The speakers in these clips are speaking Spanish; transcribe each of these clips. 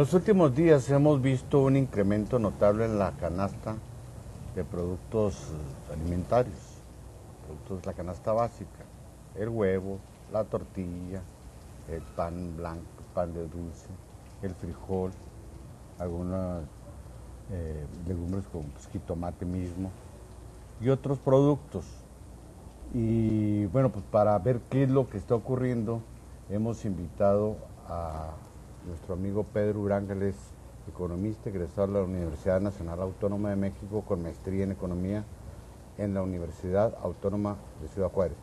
los últimos días hemos visto un incremento notable en la canasta de productos alimentarios, productos de la canasta básica, el huevo, la tortilla, el pan blanco, pan de dulce, el frijol, algunas legumbres como jitomate mismo y otros productos. Y bueno, pues para ver qué es lo que está ocurriendo, hemos invitado a nuestro amigo Pedro Uranga, es economista, egresado de la Universidad Nacional Autónoma de México con maestría en economía en la Universidad Autónoma de Ciudad Juárez.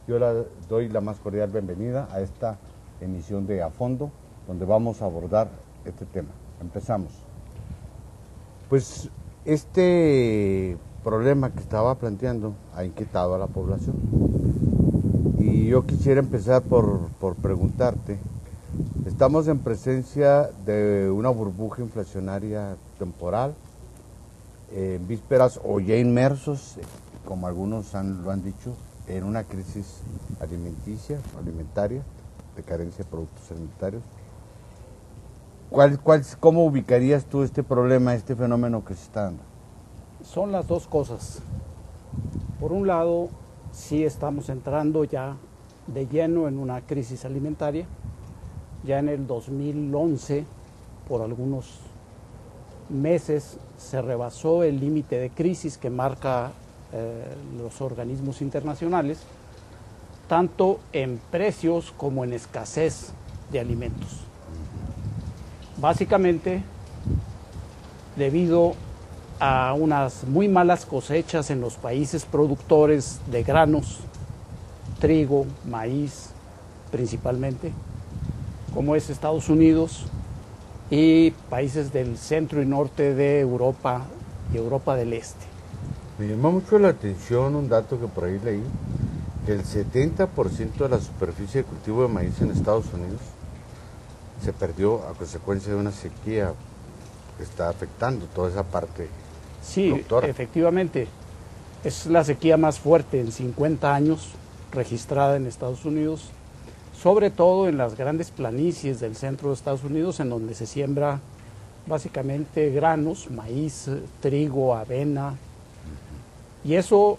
Yo le doy la más cordial bienvenida a esta emisión de A Fondo, donde vamos a abordar este tema. Empezamos. Pues este problema que estaba planteando ha inquietado a la población. Y yo quisiera empezar por preguntarte, estamos en presencia de una burbuja inflacionaria temporal, en vísperas o ya inmersos, como algunos lo han dicho, en una crisis alimentaria, de carencia de productos alimentarios. ¿Cómo ubicarías tú este problema, este fenómeno que se está dando? Son las dos cosas. Por un lado, sí estamos entrando ya de lleno en una crisis alimentaria. Ya en el 2011, por algunos meses, se rebasó el límite de crisis que marca los organismos internacionales, tanto en precios como en escasez de alimentos. Básicamente, debido a unas muy malas cosechas en los países productores de granos, trigo, maíz principalmente, como es Estados Unidos y países del centro y norte de Europa y Europa del Este. Me llamó mucho la atención un dato que por ahí leí, que el 70% de la superficie de cultivo de maíz en Estados Unidos se perdió a consecuencia de una sequía que está afectando toda esa parte. Sí, productora. Efectivamente, es la sequía más fuerte en 50 años registrada en Estados Unidos, sobre todo en las grandes planicies del centro de Estados Unidos, en donde se siembra básicamente granos, maíz, trigo, avena, y eso,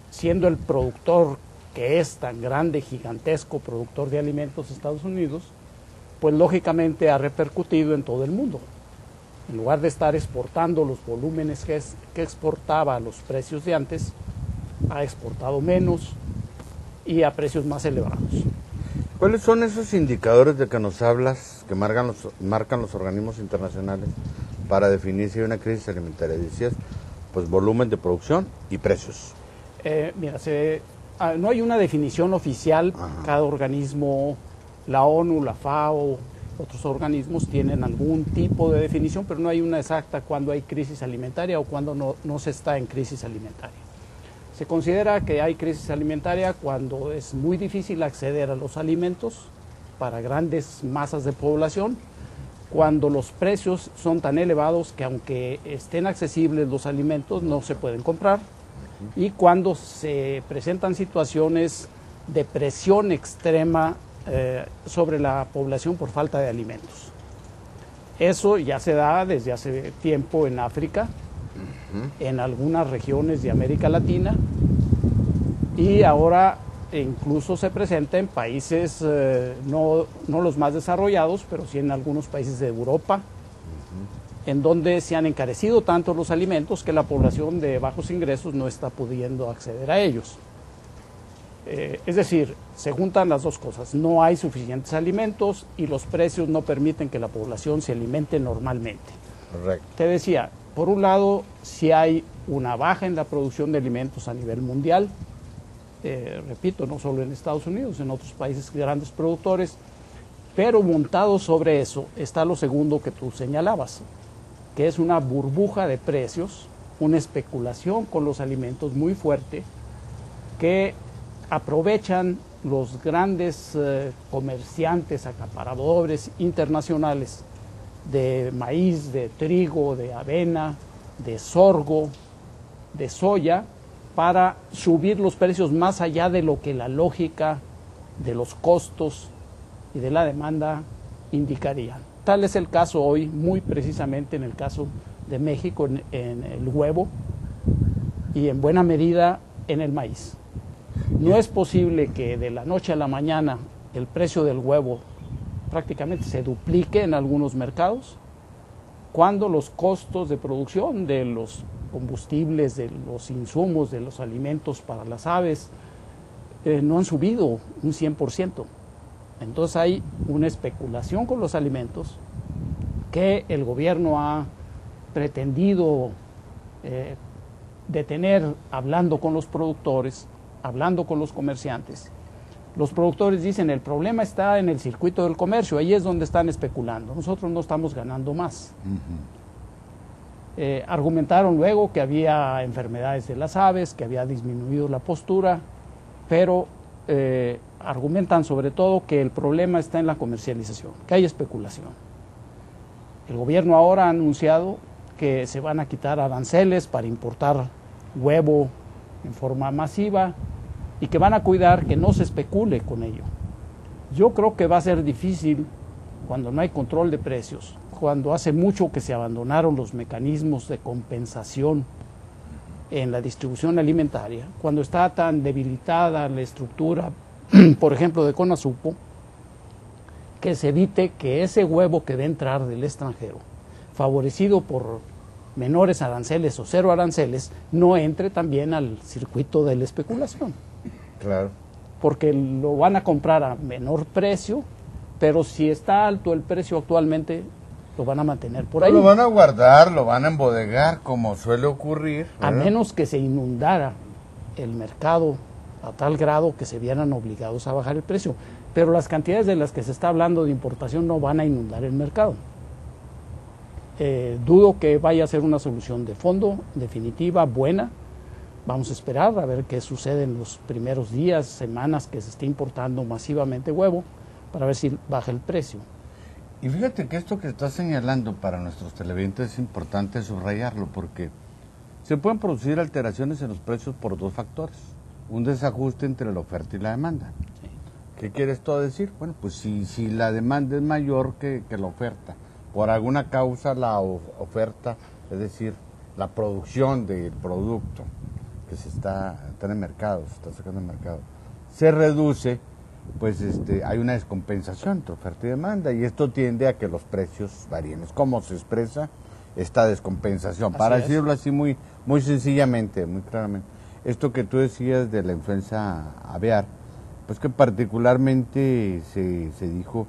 siendo el productor que es tan grande, gigantesco productor de alimentos Estados Unidos, pues lógicamente ha repercutido en todo el mundo. En lugar de estar exportando los volúmenes que exportaba a los precios de antes, ha exportado menos y a precios más elevados. ¿Cuáles son esos indicadores de que nos hablas, que marcan los organismos internacionales para definir si hay una crisis alimentaria? Decías, pues volumen de producción y precios. Mira, no hay una definición oficial. Ajá. Cada organismo, la ONU, la FAO, otros organismos tienen algún tipo de definición, pero no hay una exacta cuando hay crisis alimentaria o cuando no se está en crisis alimentaria. Se considera que hay crisis alimentaria cuando es muy difícil acceder a los alimentos para grandes masas de población, cuando los precios son tan elevados que aunque estén accesibles los alimentos no se pueden comprar, y cuando se presentan situaciones de presión extrema sobre la población por falta de alimentos. Eso ya se da desde hace tiempo en África, en algunas regiones de América Latina, y ahora incluso se presenta en países no los más desarrollados, pero sí en algunos países de Europa, en donde se han encarecido tanto los alimentos que la población de bajos ingresos no está pudiendo acceder a ellos. Es decir, se juntan las dos cosas: no hay suficientes alimentos y los precios no permiten que la población se alimente normalmente. Correcto. Te decía, por un lado, si hay una baja en la producción de alimentos a nivel mundial, repito, no solo en Estados Unidos, en otros países grandes productores, pero montado sobre eso está lo segundo que tú señalabas, que es una burbuja de precios, una especulación con los alimentos muy fuerte, que aprovechan los grandes comerciantes, acaparadores internacionales de maíz, de trigo, de avena, de sorgo, de soya, para subir los precios más allá de lo que la lógica de los costos y de la demanda indicarían. Tal es el caso hoy, muy precisamente en el caso de México, en el huevo y en buena medida en el maíz. No es posible que de la noche a la mañana el precio del huevo prácticamente se duplique en algunos mercados, cuando los costos de producción de los combustibles, de los insumos, de los alimentos para las aves, no han subido un 100%. Entonces hay una especulación con los alimentos que el gobierno ha pretendido detener hablando con los productores, hablando con los comerciantes. Los productores dicen, el problema está en el circuito del comercio, ahí es donde están especulando, nosotros no estamos ganando más. Argumentaron luego que había enfermedades de las aves, que había disminuido la postura, pero argumentan sobre todo que el problema está en la comercialización, que hay especulación. El gobierno ahora ha anunciado que se van a quitar aranceles para importar huevo en forma masiva, y que van a cuidar que no se especule con ello. Yo creo que va a ser difícil cuando no hay control de precios, cuando hace mucho que se abandonaron los mecanismos de compensación en la distribución alimentaria, cuando está tan debilitada la estructura, por ejemplo, de Conasupo, que se evite que ese huevo que va a entrar del extranjero, favorecido por menores aranceles o cero aranceles, no entre también al circuito de la especulación. Claro. Porque lo van a comprar a menor precio, pero si está alto el precio actualmente, lo van a mantener por ahí. Lo van a guardar, lo van a embodegar, como suele ocurrir, ¿verdad? A menos que se inundara el mercado a tal grado que se vieran obligados a bajar el precio. Pero las cantidades de las que se está hablando de importación no van a inundar el mercado. Dudo que vaya a ser una solución de fondo, definitiva, buena. Vamos a esperar a ver qué sucede en los primeros días, semanas que se esté importando masivamente huevo, para ver si baja el precio. Y fíjate que esto que estás señalando para nuestros televidentes es importante subrayarlo, porque se pueden producir alteraciones en los precios por dos factores. Un desajuste entre la oferta y la demanda. Sí. ¿Qué quiere esto decir? Bueno, pues si la demanda es mayor que la oferta, por alguna causa la oferta, es decir, la producción del producto que está en el mercado, se está sacando del mercado, se reduce, pues hay una descompensación entre oferta y demanda, y esto tiende a que los precios varíen. Es como se expresa esta descompensación, para decirlo así muy sencillamente, muy claramente. Esto que tú decías de la influenza aviar, pues que particularmente se dijo,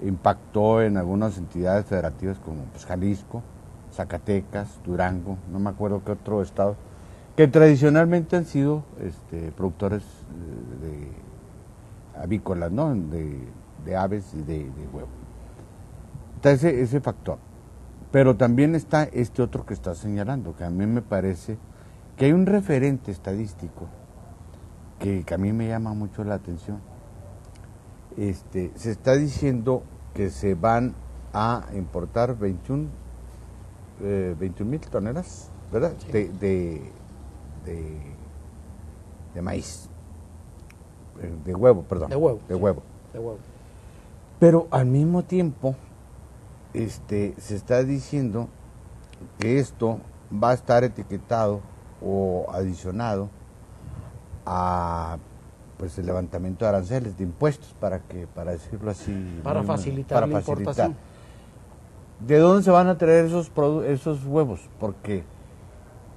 impactó en algunas entidades federativas como pues, Jalisco, Zacatecas, Durango, no me acuerdo qué otro estado, que tradicionalmente han sido productores de avícolas, ¿no? de aves y de huevo. Está ese factor. Pero también está este otro que está señalando, que a mí me parece que hay un referente estadístico que a mí me llama mucho la atención. Se está diciendo que se van a importar 21,000 toneladas, ¿verdad? Sí. De maíz, de huevo, perdón. De huevo. De sí, huevo. De huevo. Pero al mismo tiempo, se está diciendo que esto va a estar etiquetado o adicionado a pues el levantamiento de aranceles, de impuestos, para decirlo así, para facilitar la importación. ¿De dónde se van a traer esos huevos? Porque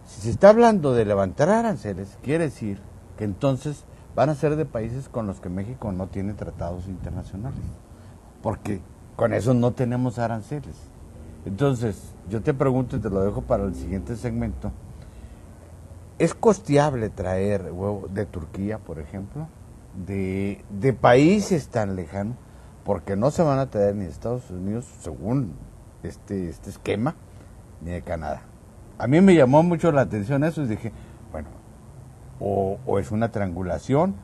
si se está hablando de levantar aranceles, quiere decir que entonces van a ser de países con los que México no tiene tratados internacionales, porque con eso no tenemos aranceles. Entonces, yo te pregunto y te lo dejo para el siguiente segmento, ¿es costeable traer huevo de Turquía, por ejemplo, de países tan lejanos? Porque no se van a traer ni de Estados Unidos, según este esquema, ni de Canadá. A mí me llamó mucho la atención eso y dije, bueno, o es una triangulación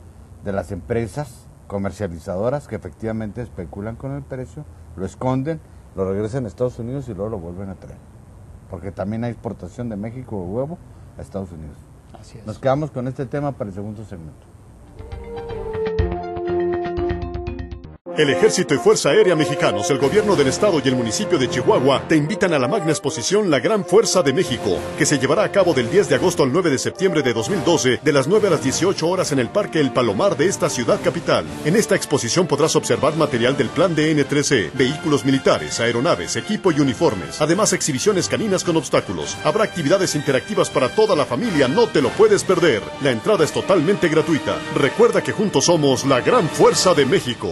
de las empresas comercializadoras que efectivamente especulan con el precio, lo esconden, lo regresan a Estados Unidos y luego lo vuelven a traer. Porque también hay exportación de México de huevo a Estados Unidos. Así es. Nos quedamos con este tema para el segundo segmento. El Ejército y Fuerza Aérea Mexicanos, el Gobierno del Estado y el municipio de Chihuahua te invitan a la magna exposición La Gran Fuerza de México, que se llevará a cabo del 10 de agosto al 9 de septiembre de 2012, de las 9 a las 18 horas en el Parque El Palomar de esta ciudad capital. En esta exposición podrás observar material del Plan de N3E, vehículos militares, aeronaves, equipo y uniformes. Además, exhibiciones caninas con obstáculos. Habrá actividades interactivas para toda la familia, no te lo puedes perder. La entrada es totalmente gratuita. Recuerda que juntos somos la Gran Fuerza de México.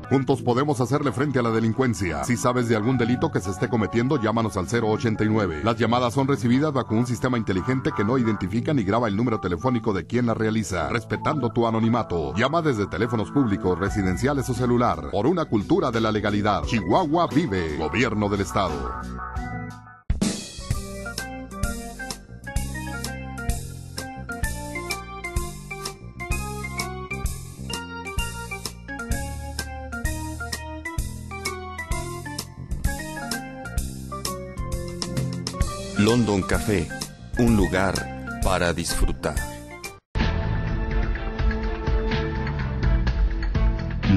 Juntos podemos hacerle frente a la delincuencia. Si sabes de algún delito que se esté cometiendo, llámanos al 089. Las llamadas son recibidas bajo un sistema inteligente que no identifica ni graba el número telefónico de quien la realiza, respetando tu anonimato. Llama desde teléfonos públicos, residenciales o celular. Por una cultura de la legalidad. Chihuahua vive. Gobierno del Estado. London Café, un lugar para disfrutar.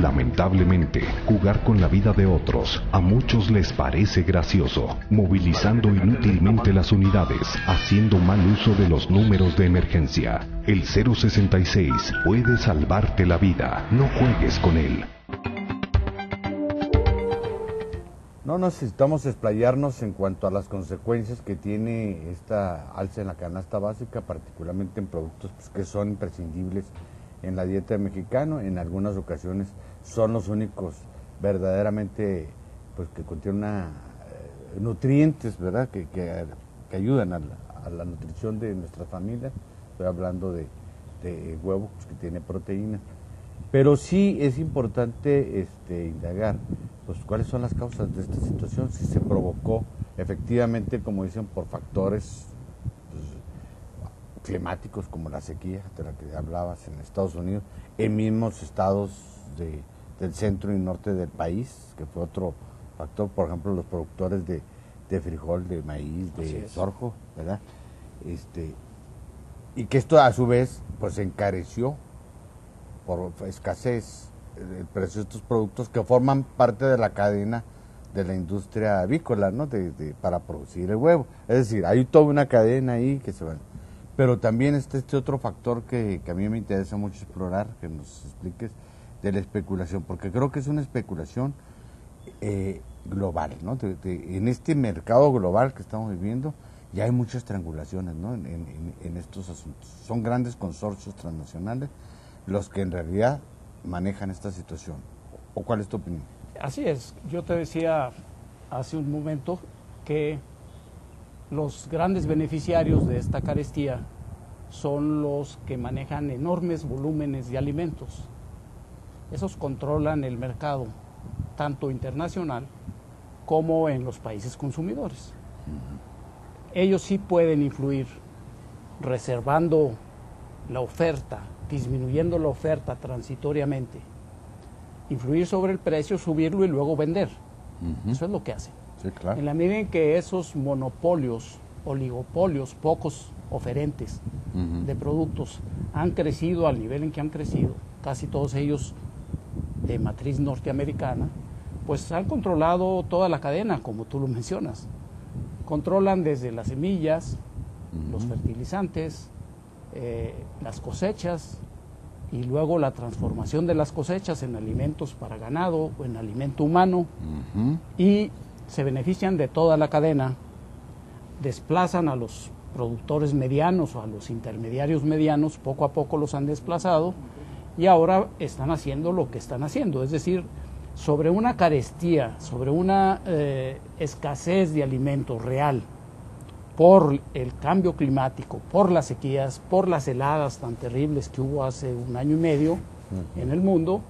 Lamentablemente, jugar con la vida de otros a muchos les parece gracioso, movilizando inútilmente las unidades, haciendo mal uso de los números de emergencia. El 066 puede salvarte la vida, no juegues con él. No necesitamos explayarnos en cuanto a las consecuencias que tiene esta alza en la canasta básica, particularmente en productos pues, que son imprescindibles en la dieta del mexicano. En algunas ocasiones son los únicos verdaderamente pues, que contienen nutrientes, ¿verdad? Que ayudan a la nutrición de nuestras familias. Estoy hablando de huevo, pues, que tiene proteína. Pero sí es importante indagar pues cuáles son las causas de esta situación, si se provocó efectivamente, como dicen, por factores pues, climáticos como la sequía de la que hablabas en Estados Unidos, en mismos estados del centro y norte del país, que fue otro factor, por ejemplo, los productores de frijol, de maíz, de sorgo, ¿verdad? Y que esto a su vez pues encareció por escasez el precio de estos productos que forman parte de la cadena de la industria avícola, ¿no? Para producir el huevo. Es decir, hay toda una cadena ahí que se va. Pero también está este otro factor que a mí me interesa mucho explorar, que nos expliques, de la especulación, porque creo que es una especulación global, ¿no? En este mercado global que estamos viviendo, ya hay muchas triangulaciones, ¿no? En estos asuntos. Son grandes consorcios transnacionales los que en realidad manejan esta situación. ¿O cuál es tu opinión? Así es. Yo te decía hace un momento que los grandes beneficiarios de esta carestía son los que manejan enormes volúmenes de alimentos. Esos controlan el mercado, tanto internacional como en los países consumidores. Ellos sí pueden influir reservando la oferta, disminuyendo la oferta transitoriamente, influir sobre el precio, subirlo y luego vender. Eso es lo que hacen. Sí, claro. En la medida en que esos monopolios, oligopolios, pocos oferentes de productos han crecido al nivel en que han crecido, casi todos ellos de matriz norteamericana, pues han controlado toda la cadena, como tú lo mencionas. Controlan desde las semillas, los fertilizantes, las cosechas y luego la transformación de las cosechas en alimentos para ganado o en alimento humano, y se benefician de toda la cadena, desplazan a los productores medianos o a los intermediarios medianos, poco a poco los han desplazado y ahora están haciendo lo que están haciendo, es decir, sobre una carestía, sobre una escasez de alimentos real, por el cambio climático, por las sequías, por las heladas tan terribles que hubo hace un año y medio en el mundo,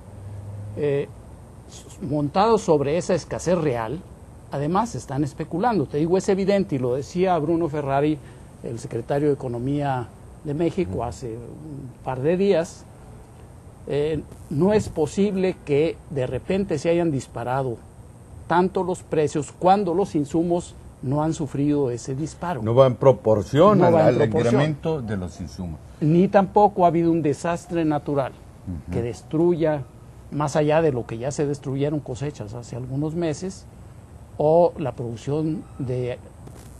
montados sobre esa escasez real, además están especulando. Te digo, es evidente, y lo decía Bruno Ferrari, el secretario de Economía de México, hace un par de días, no es posible que de repente se hayan disparado tanto los precios cuando los insumos no han sufrido ese disparo. No va en proporción al proporción. incremento de los insumos. Ni tampoco ha habido un desastre natural que destruya más allá de lo que ya se destruyeron cosechas hace algunos meses, o la producción de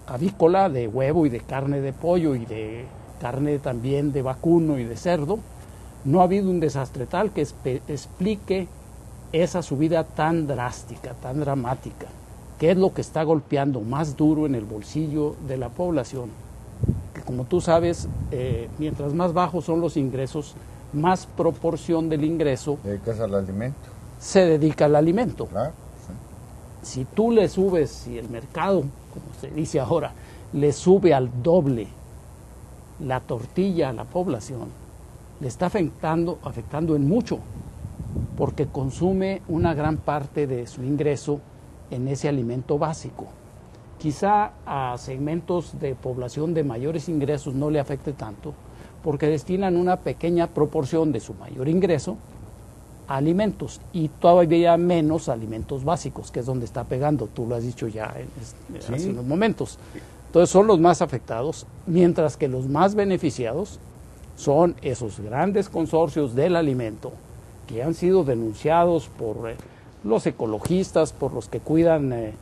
avícola, de huevo y de carne de pollo y de carne también de vacuno y de cerdo, no ha habido un desastre tal que explique esa subida tan drástica, tan dramática, que es lo que está golpeando más duro en el bolsillo de la población, que como tú sabes, mientras más bajos son los ingresos, más proporción del ingreso dedicas al alimento. Se dedica al alimento. Claro, sí. Si tú le subes, si el mercado, como se dice ahora, le sube al doble la tortilla a la población, le está afectando en mucho, porque consume una gran parte de su ingreso en ese alimento básico. Quizá a segmentos de población de mayores ingresos no le afecte tanto, porque destinan una pequeña proporción de su mayor ingreso a alimentos y todavía menos a alimentos básicos, que es donde está pegando, tú lo has dicho ya hace unos momentos. Entonces son los más afectados, mientras que los más beneficiados son esos grandes consorcios del alimento que han sido denunciados por los ecologistas, por los que cuidan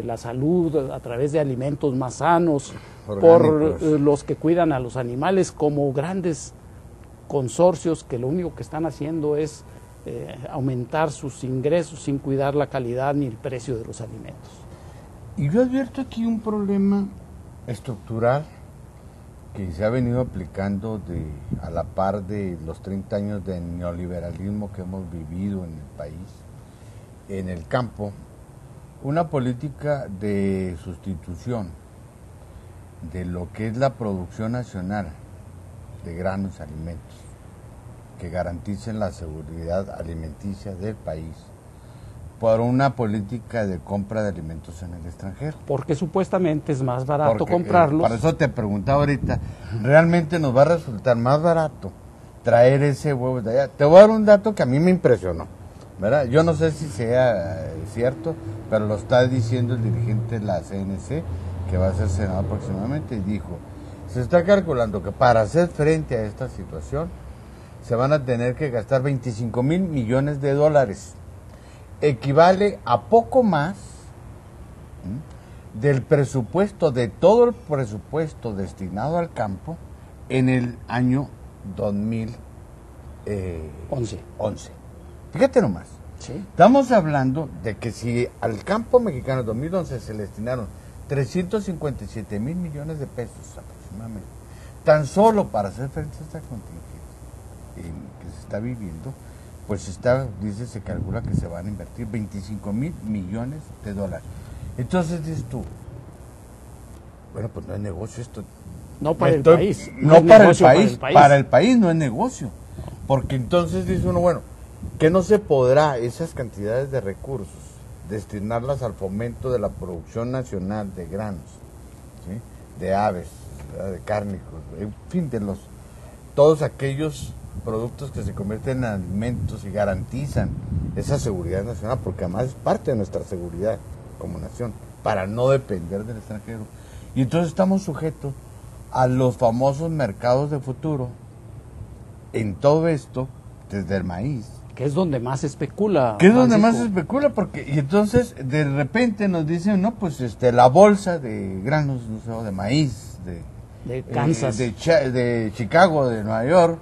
la salud a través de alimentos más sanos, orgánicos, por los que cuidan a los animales, como grandes consorcios que lo único que están haciendo es aumentar sus ingresos sin cuidar la calidad ni el precio de los alimentos. Y yo advierto aquí un problema estructural que se ha venido aplicando a la par de los 30 años de neoliberalismo que hemos vivido en el país, en el campo, una política de sustitución de lo que es la producción nacional de granos y alimentos que garanticen la seguridad alimenticia del país por una política de compra de alimentos en el extranjero. Porque supuestamente es más barato comprarlos. Por eso te preguntaba ahorita, ¿realmente nos va a resultar más barato traer ese huevo de allá? Te voy a dar un dato que a mí me impresionó, ¿verdad? Yo no sé si sea cierto, pero lo está diciendo el dirigente de la CNC, que va a ser senador próximamente, y dijo, se está calculando que para hacer frente a esta situación se van a tener que gastar 25,000 millones de dólares. Equivale a poco más del presupuesto, de todo el presupuesto destinado al campo en el año 2011. Fíjate nomás. ¿Sí? Estamos hablando de que si al campo mexicano en 2011 se le destinaron 357,000 millones de pesos aproximadamente, tan solo para hacer frente a esta contingencia que se está viviendo, pues se calcula que se van a invertir 25,000 millones de dólares. Entonces dices tú, bueno, pues no es negocio esto. No para el país. No para el país. Para el país no es negocio. Porque entonces dice uno, bueno, que no se podrá esas cantidades de recursos destinarlas al fomento de la producción nacional de granos, ¿sí? De aves, de cárnicos, en fin, de todos aquellos productos que se convierten en alimentos y garantizan esa seguridad nacional, porque además es parte de nuestra seguridad como nación, para no depender del extranjero. Y entonces estamos sujetos a los famosos mercados de futuro en todo esto, desde el maíz. Que es donde más se especula. Que es donde más se especula, porque y entonces de repente nos dicen, no, pues la bolsa de granos, no sé, de maíz, de Kansas, de Chicago, de Nueva York,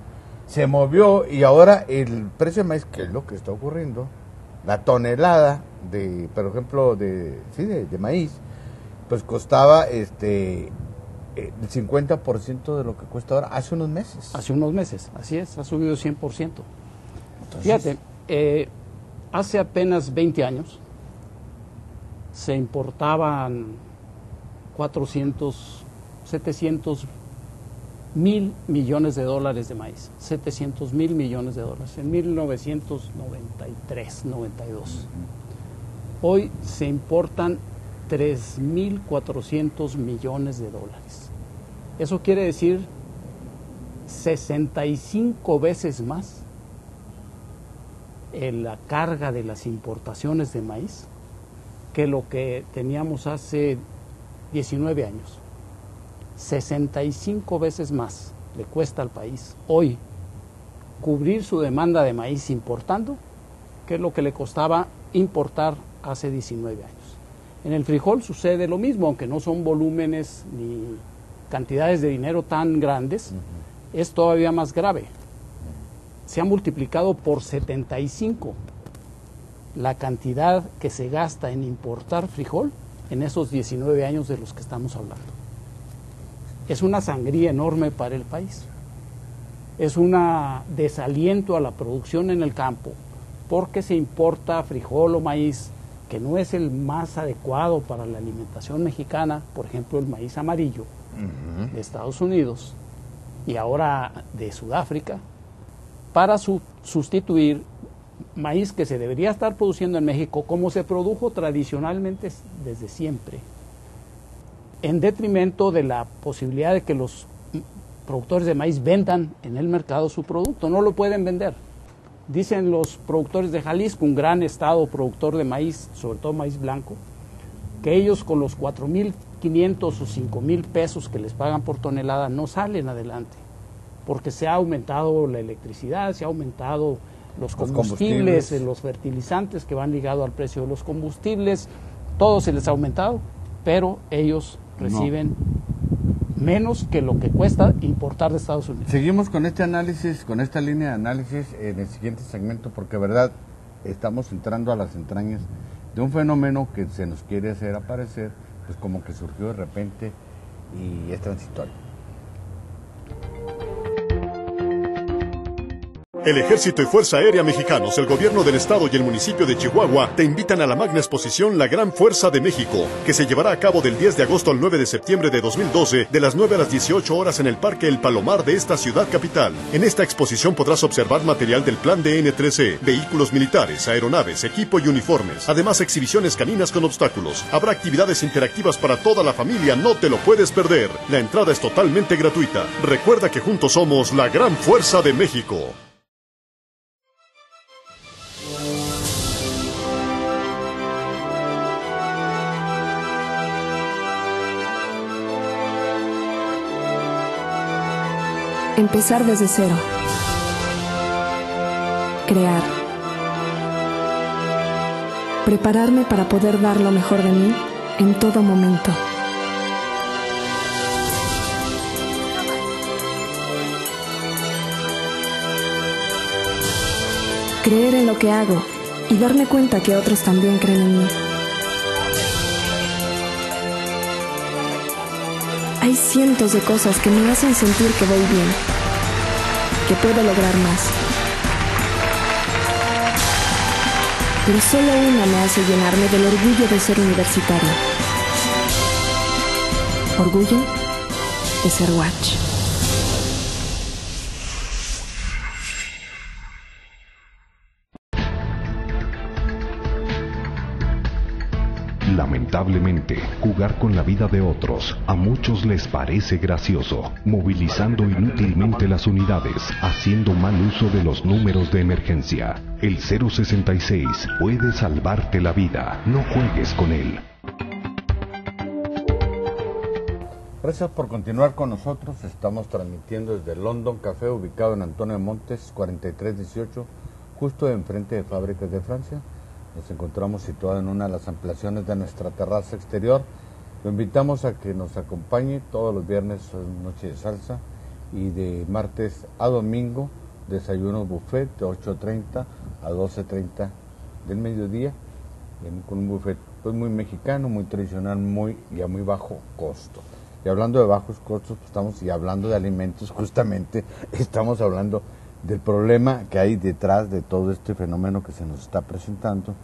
se movió y ahora el precio de maíz, que es lo que está ocurriendo, la tonelada de, por ejemplo, de maíz, pues costaba el 50% de lo que cuesta ahora hace unos meses. Hace unos meses, así es, ha subido 100%. Entonces, fíjate, hace apenas 20 años se importaban 700 mil millones de dólares de maíz, 700 mil millones de dólares, en 1993, 92. Hoy se importan 3.400 millones de dólares. Eso quiere decir 65 veces más en la carga de las importaciones de maíz que lo que teníamos hace 19 años. 65 veces más le cuesta al país hoy cubrir su demanda de maíz importando que es lo que le costaba importar hace 19 años. En el frijol sucede lo mismo, aunque no son volúmenes ni cantidades de dinero tan grandes, es todavía más grave. Se ha multiplicado por 75 la cantidad que se gasta en importar frijol en esos 19 años de los que estamos hablando. Es una sangría enorme para el país. Es un desaliento a la producción en el campo, porque se importa frijol o maíz que no es el más adecuado para la alimentación mexicana, por ejemplo el maíz amarillo de Estados Unidos y ahora de Sudáfrica, para sustituir maíz que se debería estar produciendo en México como se produjo tradicionalmente desde siempre, en detrimento de la posibilidad de que los productores de maíz vendan en el mercado su producto. No lo pueden vender. Dicen los productores de Jalisco, un gran estado productor de maíz, sobre todo maíz blanco, que ellos con los 4,500 o 5,000 pesos que les pagan por tonelada no salen adelante, porque se ha aumentado la electricidad, se ha aumentado los combustibles, los fertilizantes que van ligados al precio de los combustibles, todo se les ha aumentado, pero ellos reciben menos que lo que cuesta importar de Estados Unidos. Seguimos con este análisis, con esta línea de análisis en el siguiente segmento, porque verdad estamos entrando a las entrañas de un fenómeno que se nos quiere hacer aparecer, pues como que surgió de repente y es transitorio. El Ejército y Fuerza Aérea Mexicanos, el Gobierno del Estado y el municipio de Chihuahua te invitan a la magna exposición La Gran Fuerza de México, que se llevará a cabo del 10 de agosto al 9 de septiembre de 2012, de las 9 a las 18 horas en el Parque El Palomar de esta ciudad capital. En esta exposición podrás observar material del Plan DN3E, vehículos militares, aeronaves, equipo y uniformes. Además, exhibiciones caninas con obstáculos. Habrá actividades interactivas para toda la familia, no te lo puedes perder. La entrada es totalmente gratuita. Recuerda que juntos somos la Gran Fuerza de México. Empezar desde cero. Crear. Prepararme para poder dar lo mejor de mí en todo momento. Creer en lo que hago y darme cuenta que otros también creen en mí. Hay cientos de cosas que me hacen sentir que voy bien, que puedo lograr más. Pero solo una me hace llenarme del orgullo de ser universitario. Orgullo de ser Watch. Lamentablemente, jugar con la vida de otros a muchos les parece gracioso, movilizando inútilmente las unidades, haciendo mal uso de los números de emergencia. El 066 puede salvarte la vida, no juegues con él. Gracias por continuar con nosotros. Estamos transmitiendo desde London Café, ubicado en Antonio de Montes, 4318, justo enfrente de Fábricas de Francia. Nos encontramos situados en una de las ampliaciones de nuestra terraza exterior. Lo invitamos a que nos acompañe todos los viernes, noche de salsa, y de martes a domingo, desayuno buffet de 8:30 a 12:30 del mediodía, con un buffet pues muy mexicano, muy tradicional, y a muy bajo costo. Y hablando de bajos costos, y hablando de alimentos, justamente estamos hablando del problema que hay detrás de todo este fenómeno que se nos está presentando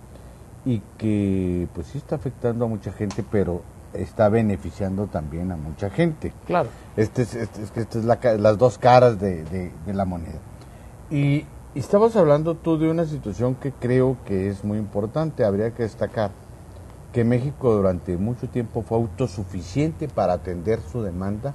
y que pues sí está afectando a mucha gente, pero está beneficiando también a mucha gente. Claro. Estas es las dos caras de la moneda. Y estabas hablando tú de una situación que creo que es muy importante. Habría que destacar que México durante mucho tiempo fue autosuficiente para atender su demanda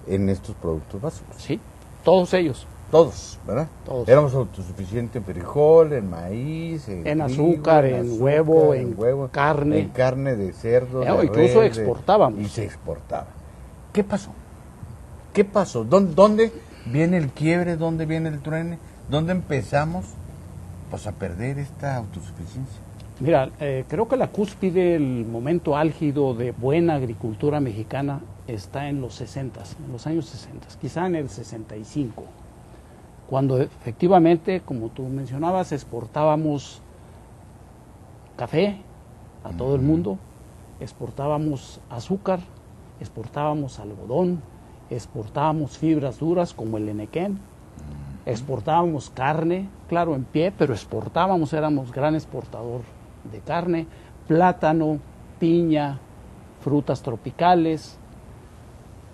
en estos productos básicos. Sí, todos ellos. Todos, ¿verdad? Todos. Éramos autosuficientes en frijol, en maíz, en azúcar, en huevo, en carne. En carne de cerdo, de incluso res, exportábamos. Y se exportaba. ¿Qué pasó? ¿Qué pasó? ¿Dónde viene el quiebre? ¿Dónde viene el truene? ¿Dónde empezamos pues a perder esta autosuficiencia? Mira, creo que la cúspide, el momento álgido de buena agricultura mexicana está en los 60, en los años 60, quizá en el 65, cuando efectivamente, como tú mencionabas, exportábamos café a todo el mundo, exportábamos azúcar, exportábamos algodón, exportábamos fibras duras como el enequén, exportábamos carne, claro, en pie, pero exportábamos, éramos gran exportador de carne, plátano, piña, frutas tropicales.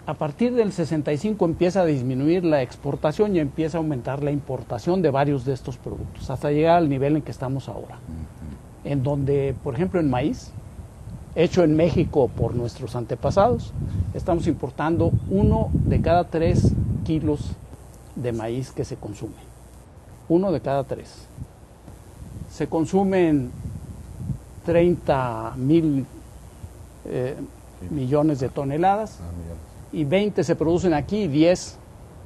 A partir del 65 empieza a disminuir la exportación y empieza a aumentar la importación de varios de estos productos, hasta llegar al nivel en que estamos ahora, en donde, por ejemplo, en maíz, hecho en México por nuestros antepasados, estamos importando 1 de cada 3 kilos de maíz que se consume. 1 de cada 3. Se consumen 30,000 millones de toneladas y 20 se producen aquí y 10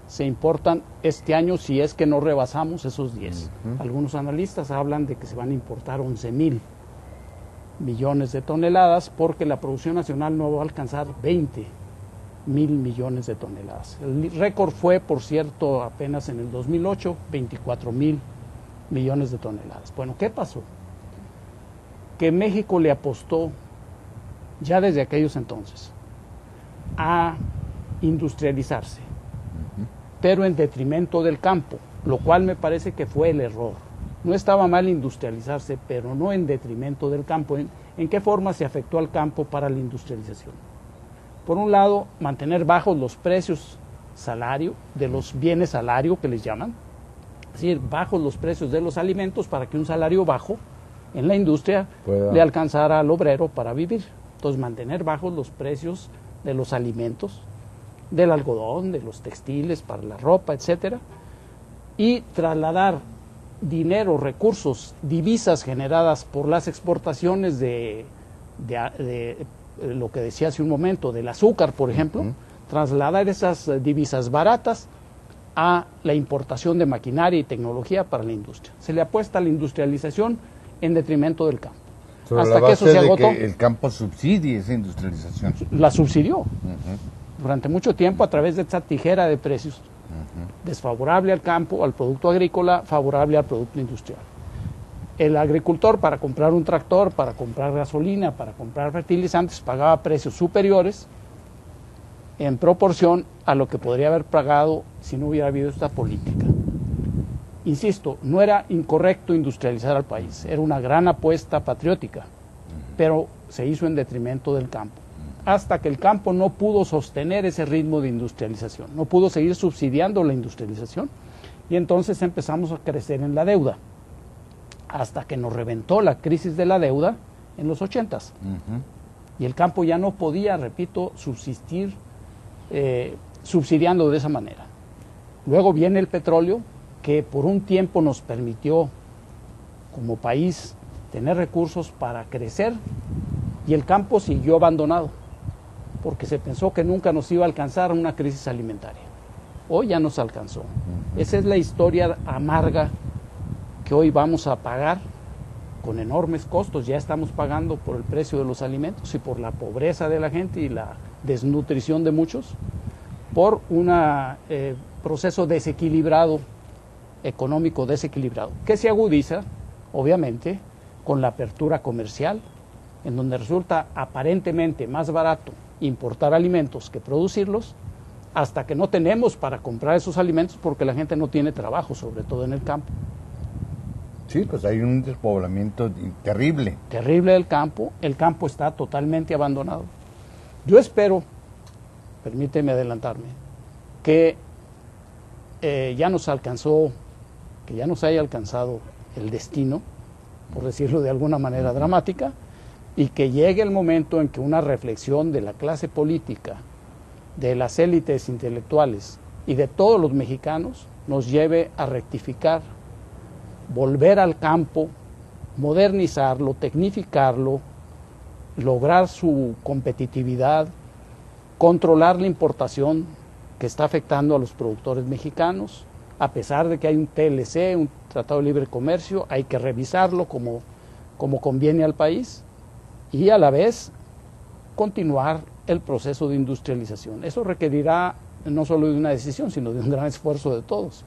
se importan este año si es que no rebasamos esos 10. Algunos analistas hablan de que se van a importar 11,000 millones de toneladas porque la producción nacional no va a alcanzar 20,000 millones de toneladas. El récord fue, por cierto, apenas en el 2008, 24,000 millones de toneladas. Bueno, ¿qué pasó? Que México le apostó ya desde aquellos entonces a industrializarse, pero en detrimento del campo, lo cual me parece que fue el error. No estaba mal industrializarse, pero no en detrimento del campo. ¿En qué forma se afectó al campo para la industrialización? Por un lado, mantener bajos los precios salario, de los bienes salario que les llaman, es decir, bajos los precios de los alimentos para que un salario bajo en la industria le alcanzara al obrero para vivir. Entonces, mantener bajos los precios de los alimentos, del algodón, de los textiles, para la ropa, etcétera, y trasladar dinero, recursos, divisas generadas por las exportaciones de lo que decía hace un momento, del azúcar, por ejemplo, trasladar esas divisas baratas a la importación de maquinaria y tecnología para la industria. Se le apuesta a la industrialización en detrimento del campo. Sobre hasta la que eso base se de agotó. que el campo subsidie esa industrialización. La subsidió durante mucho tiempo a través de esa tijera de precios, desfavorable al campo, al producto agrícola, favorable al producto industrial. El agricultor, para comprar un tractor, para comprar gasolina, para comprar fertilizantes, pagaba precios superiores en proporción a lo que podría haber pagado si no hubiera habido esta política. Insisto, no era incorrecto industrializar al país, era una gran apuesta patriótica, pero se hizo en detrimento del campo, hasta que el campo no pudo sostener ese ritmo de industrialización, no pudo seguir subsidiando la industrialización, y entonces empezamos a crecer en la deuda, hasta que nos reventó la crisis de la deuda en los 80s. Y el campo ya no podía, repito, subsistir subsidiando de esa manera. Luego viene el petróleo, que por un tiempo nos permitió como país tener recursos para crecer, y el campo siguió abandonado, porque se pensó que nunca nos iba a alcanzar una crisis alimentaria. Hoy ya nos alcanzó. Esa es la historia amarga que hoy vamos a pagar con enormes costos. Ya estamos pagando por el precio de los alimentos y por la pobreza de la gente y la desnutrición de muchos, por un proceso desequilibrado, económico desequilibrado, que se agudiza, obviamente, con la apertura comercial, en donde resulta aparentemente más barato importar alimentos que producirlos, hasta que no tenemos para comprar esos alimentos porque la gente no tiene trabajo, sobre todo en el campo. Sí, pues hay un despoblamiento terrible. Terrible del campo, el campo está totalmente abandonado. Yo espero, permíteme adelantarme, que ya nos alcanzó, que ya nos haya alcanzado el destino, por decirlo de alguna manera dramática, y que llegue el momento en que una reflexión de la clase política, de las élites intelectuales y de todos los mexicanos nos lleve a rectificar, volver al campo, modernizarlo, tecnificarlo, lograr su competitividad, controlar la importación que está afectando a los productores mexicanos, a pesar de que hay un TLC, un Tratado de Libre Comercio, hay que revisarlo como conviene al país y a la vez continuar el proceso de industrialización. Eso requerirá no solo de una decisión, sino de un gran esfuerzo de todos.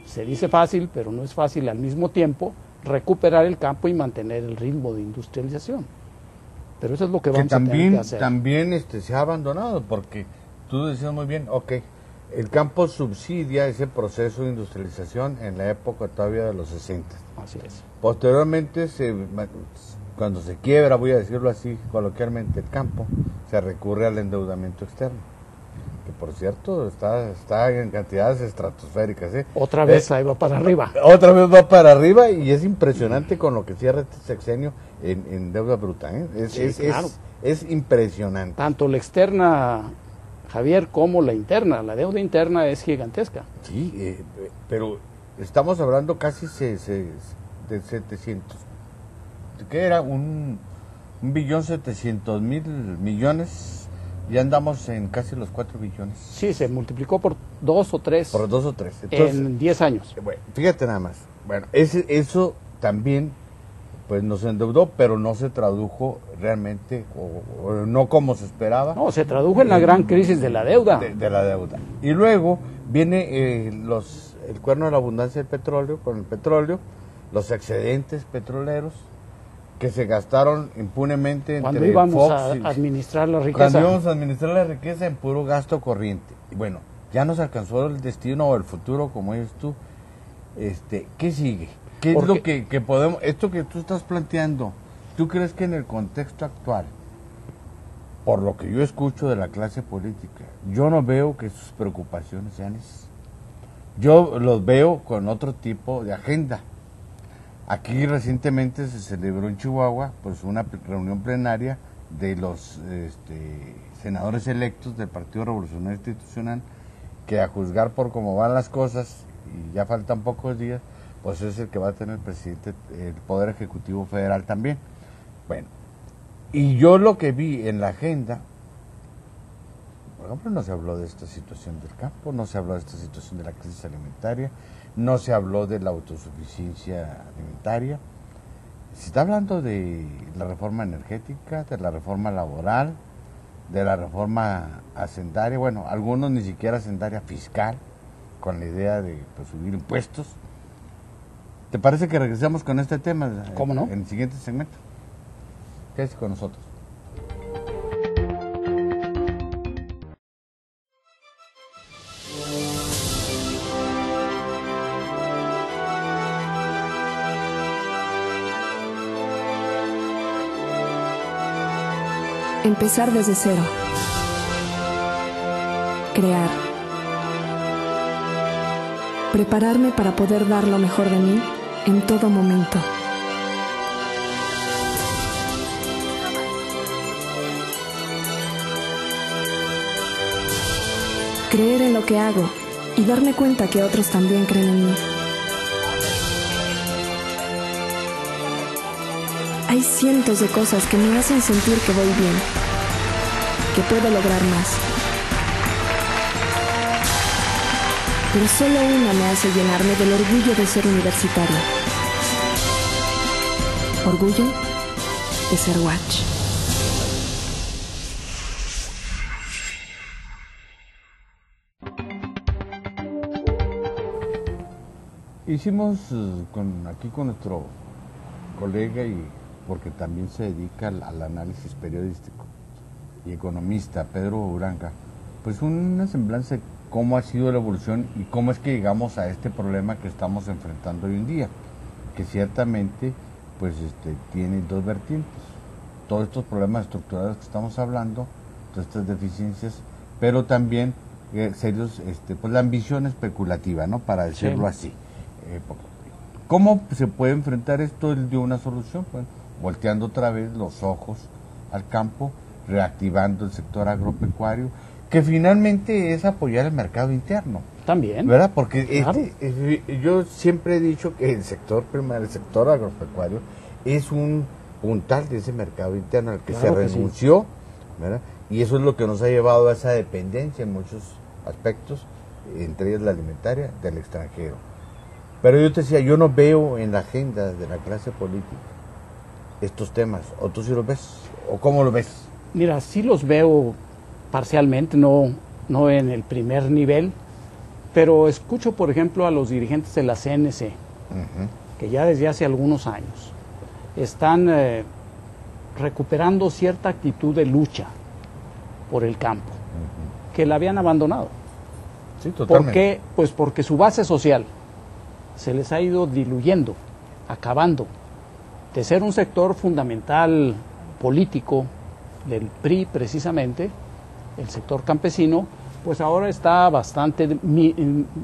Se dice fácil, pero no es fácil al mismo tiempo recuperar el campo y mantener el ritmo de industrialización. Pero eso es lo que vamos a tener que hacer. También se ha abandonado, porque tú decías muy bien, el campo subsidia ese proceso de industrialización en la época todavía de los 60. Así es. Posteriormente, cuando se quiebra, voy a decirlo así coloquialmente, el campo, se recurre al endeudamiento externo, que por cierto está en cantidades estratosféricas. Otra vez ahí va para arriba. Otra vez va para arriba y es impresionante con lo que cierra este sexenio en deuda bruta. Claro. Es impresionante. Tanto la externa, Javier, como la interna. La deuda interna es gigantesca. Sí, pero estamos hablando casi de 700. ¿Qué era? 1.700.000.000.000. Ya andamos en casi los 4 billones. Sí, se multiplicó por 2 o 3. Por 2 o 3. Entonces, en 10 años. Bueno, fíjate nada más. Bueno, eso también pues nos endeudó, pero no se tradujo realmente, o no como se esperaba. No, se tradujo en la gran crisis de la deuda. De la deuda. Y luego viene el cuerno de la abundancia del petróleo, con el petróleo, los excedentes petroleros, que se gastaron impunemente cuando íbamos a administrar la riqueza. Cuando íbamos a administrar la riqueza en puro gasto corriente. Y bueno, ya nos alcanzó el destino o el futuro, como dices tú. ¿Qué sigue? ¿Qué es lo que podemos, esto que tú estás planteando, tú crees que en el contexto actual, por lo que yo escucho de la clase política, yo no veo que sus preocupaciones sean esas? Yo los veo con otro tipo de agenda. Aquí recientemente se celebró en Chihuahua pues una reunión plenaria de los senadores electos del Partido Revolucionario Institucional, que a juzgar por cómo van las cosas, y ya faltan pocos días, pues es el que va a tener el presidente, el Poder Ejecutivo Federal también. Bueno, y yo lo que vi en la agenda, por ejemplo, no se habló de esta situación del campo, no se habló de esta situación de la crisis alimentaria, no se habló de la autosuficiencia alimentaria. Se está hablando de la reforma energética, de la reforma laboral, de la reforma hacendaria, bueno, algunos ni siquiera hacendaria, fiscal, con la idea de subir impuestos. ¿Te parece que regresamos con este tema? ¿Cómo no? En el siguiente segmento. Quédese con nosotros. Empezar desde cero. Crear. Prepararme para poder dar lo mejor de mí en todo momento. Creer en lo que hago y darme cuenta que otros también creen en mí. Hay cientos de cosas que me hacen sentir que voy bien, que puedo lograr más. Pero solo una me hace llenarme del orgullo de ser universitaria. Orgullo de ser Watch. Hicimos aquí con nuestro colega, y porque también se dedica al análisis periodístico y economista, Pedro Uranga, pues una semblanza de cómo ha sido la evolución y cómo es que llegamos a este problema que estamos enfrentando hoy en día, que ciertamente pues tiene dos vertientes. Todos estos problemas estructurales que estamos hablando, todas estas deficiencias, pero también serios, pues la ambición especulativa, ¿no? Para decirlo así. ¿Cómo se puede enfrentar esto de una solución? Bueno, volteando otra vez los ojos al campo, reactivando el sector agropecuario, que finalmente es apoyar el mercado interno. También. ¿Verdad? Porque claro. Yo siempre he dicho que el sector primario, el sector agropecuario, es un puntal de ese mercado interno al que claro se renunció, ¿verdad? Y eso es lo que nos ha llevado a esa dependencia en muchos aspectos, entre ellas la alimentaria, del extranjero. Pero yo te decía, yo no veo en la agenda de la clase política estos temas. ¿O tú sí los ves? ¿O cómo lo ves? Mira, sí los veo parcialmente, no en el primer nivel, pero escucho, por ejemplo, a los dirigentes de la CNC, que ya desde hace algunos años están recuperando cierta actitud de lucha por el campo, que la habían abandonado. Sí, totalmente. ¿Por qué? Pues porque su base social se les ha ido diluyendo, acabando. De ser un sector fundamental político del PRI precisamente, el sector campesino, pues ahora está bastante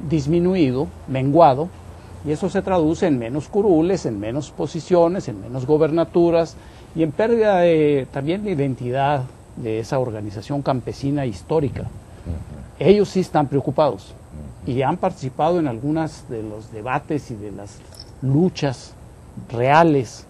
disminuido, menguado, y eso se traduce en menos curules, en menos posiciones, en menos gobernaturas y en pérdida también de identidad de esa organización campesina histórica. Ellos sí están preocupados y han participado en algunas de los debates y de las luchas reales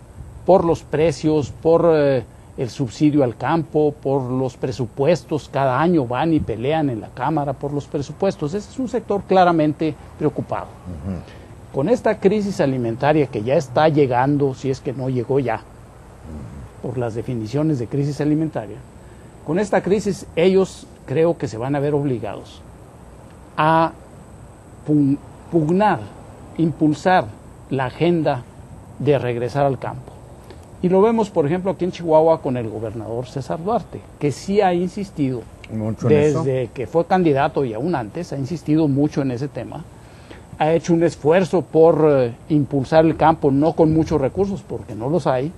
por los precios, por el subsidio al campo, por los presupuestos. Cada año van y pelean en la Cámara por los presupuestos. Ese es un sector claramente preocupado. Con esta crisis alimentaria que ya está llegando, si es que no llegó ya, por las definiciones de crisis alimentaria, con esta crisis ellos creo que se van a ver obligados a pugnar, impulsar la agenda de regresar al campo. Y lo vemos, por ejemplo, aquí en Chihuahua con el gobernador César Duarte, que sí ha insistido, desde que fue candidato y aún antes, ha insistido mucho en ese tema. Ha hecho un esfuerzo por impulsar el campo, no con muchos recursos, porque no los hay.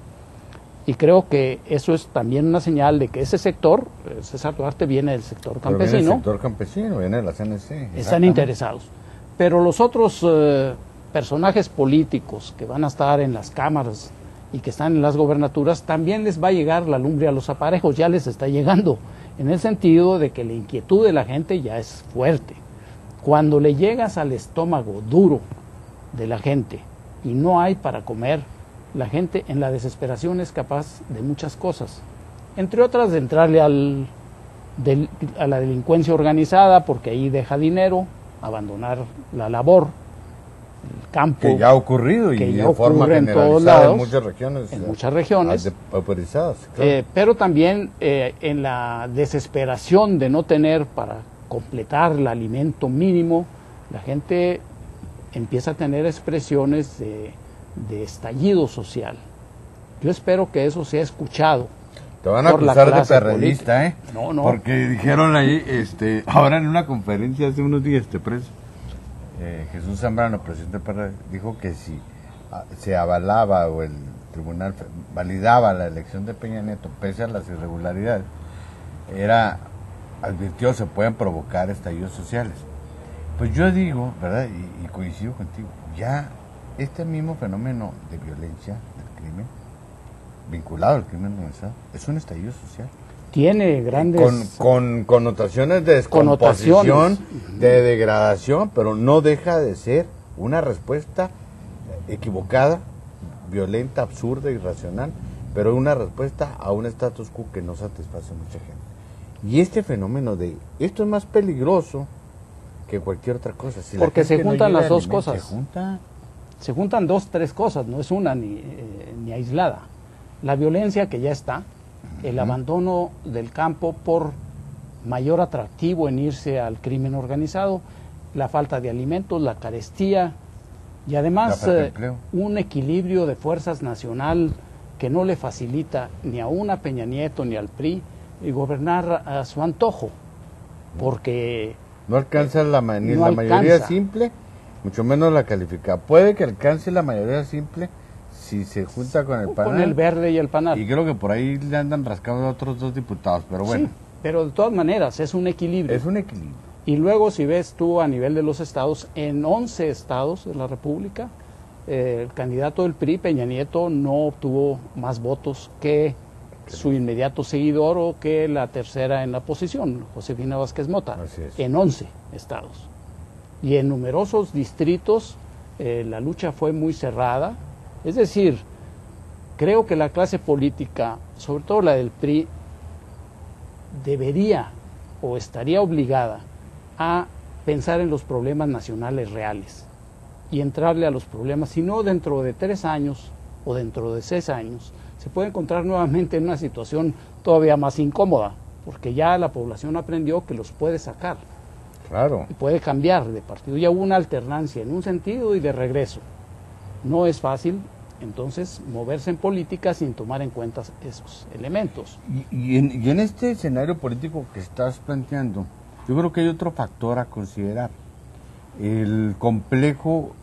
Y creo que eso es también una señal de que ese sector, César Duarte viene del sector campesino. Viene del sector campesino, viene de la CNC. Están interesados. Pero los otros personajes políticos que van a estar en las cámaras y que están en las gobernaturas, también les va a llegar la lumbre a los aparejos, ya les está llegando, en el sentido de que la inquietud de la gente ya es fuerte. Cuando le llegas al estómago duro de la gente y no hay para comer, la gente en la desesperación es capaz de muchas cosas, entre otras de entrarle a la delincuencia organizada, porque ahí deja dinero, abandonar la labor, el campo. Que ya ha ocurrido y de forma generalizada en muchas regiones. En muchas regiones. Pauperizadas, claro. Pero también en la desesperación de no tener para completar el alimento mínimo, la gente empieza a tener expresiones de estallido social. Yo espero que eso sea escuchado. Te van a acusar de perredista, ¿eh? No. Porque dijeron ahí, ahora en una conferencia hace unos días, Jesús Zambrano, presidente del PRD, dijo que si se avalaba o el tribunal validaba la elección de Peña Nieto, pese a las irregularidades, advirtió, se pueden provocar estallidos sociales. Pues yo digo, ¿verdad? Y coincido contigo, ya este mismo fenómeno de violencia, del crimen, vinculado al crimen organizado, es un estallido social. Tiene grandes... Con connotaciones de descomposición, de degradación, pero no deja de ser una respuesta equivocada, violenta, absurda, irracional, pero una respuesta a un status quo que no satisface a mucha gente. Y este fenómeno esto es más peligroso que cualquier otra cosa. Si porque se juntan las dos cosas. Se juntan dos, tres cosas, no es una ni aislada. La violencia que ya está, el abandono del campo por mayor atractivo en irse al crimen organizado, la falta de alimentos, la carestía y además un equilibrio de fuerzas nacional que no le facilita ni a una Peña Nieto ni al PRI gobernar a su antojo, porque no alcanza la mayoría simple, mucho menos la calificada. Puede que alcance la mayoría simple si se junta con el panal. Con el verde y el panal. Y creo que por ahí le andan rascando a otros dos diputados, pero bueno. Sí, pero de todas maneras es un equilibrio. Es un equilibrio. Y luego si ves tú a nivel de los estados, en 11 estados de la República, el candidato del PRI, Peña Nieto, no obtuvo más votos que su inmediato seguidor o que la tercera en la posición, Josefina Vázquez Mota, en 11 estados. Y en numerosos distritos la lucha fue muy cerrada. Es decir, creo que la clase política, sobre todo la del PRI, debería o estaría obligada a pensar en los problemas nacionales reales y entrarle a los problemas, si no dentro de 3 años o dentro de 6 años, se puede encontrar nuevamente en una situación todavía más incómoda, porque ya la población aprendió que los puede sacar. Claro. Y puede cambiar de partido. Ya hubo una alternancia en un sentido y de regreso. No es fácil, entonces, moverse en política sin tomar en cuenta esos elementos. Y en este escenario político que estás planteando, yo creo que hay otro factor a considerar. El complejo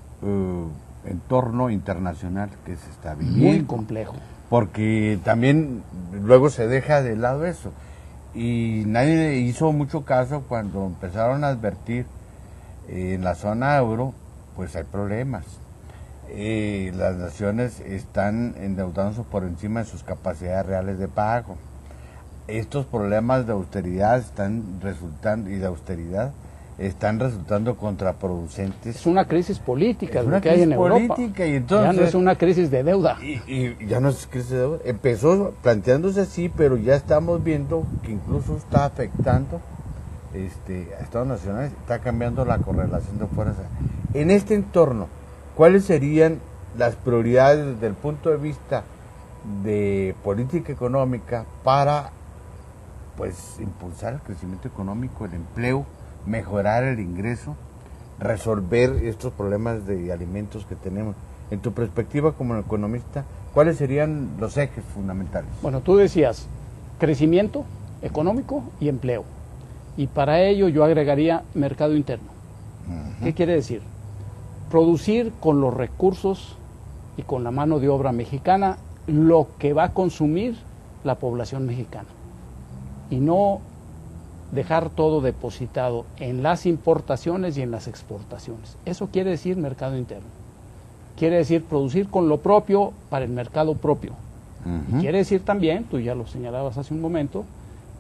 entorno internacional que se está viviendo. Muy complejo. Porque también luego se deja de lado eso. Y nadie hizo mucho caso cuando empezaron a advertir en la zona euro, pues hay problemas. Las naciones están endeudándose por encima de sus capacidades reales de pago. Estos problemas de austeridad están resultando contraproducentes. Es una crisis política lo que hay en Europa. Y entonces, ya no es una crisis de deuda. Y ya no es crisis de deuda. Empezó planteándose así, pero ya estamos viendo que incluso está afectando a Estados nacionales, está cambiando la correlación de fuerzas. En este entorno, ¿cuáles serían las prioridades desde el punto de vista de política económica para impulsar el crecimiento económico, el empleo, mejorar el ingreso, resolver estos problemas de alimentos que tenemos? En tu perspectiva como economista, ¿cuáles serían los ejes fundamentales? Bueno, tú decías crecimiento económico y empleo. Y para ello yo agregaría mercado interno. ¿Qué quiere decir? Producir con los recursos y con la mano de obra mexicana lo que va a consumir la población mexicana. Y no dejar todo depositado en las importaciones y en las exportaciones. Eso quiere decir mercado interno. Quiere decir producir con lo propio para el mercado propio. Y quiere decir también, tú ya lo señalabas hace un momento,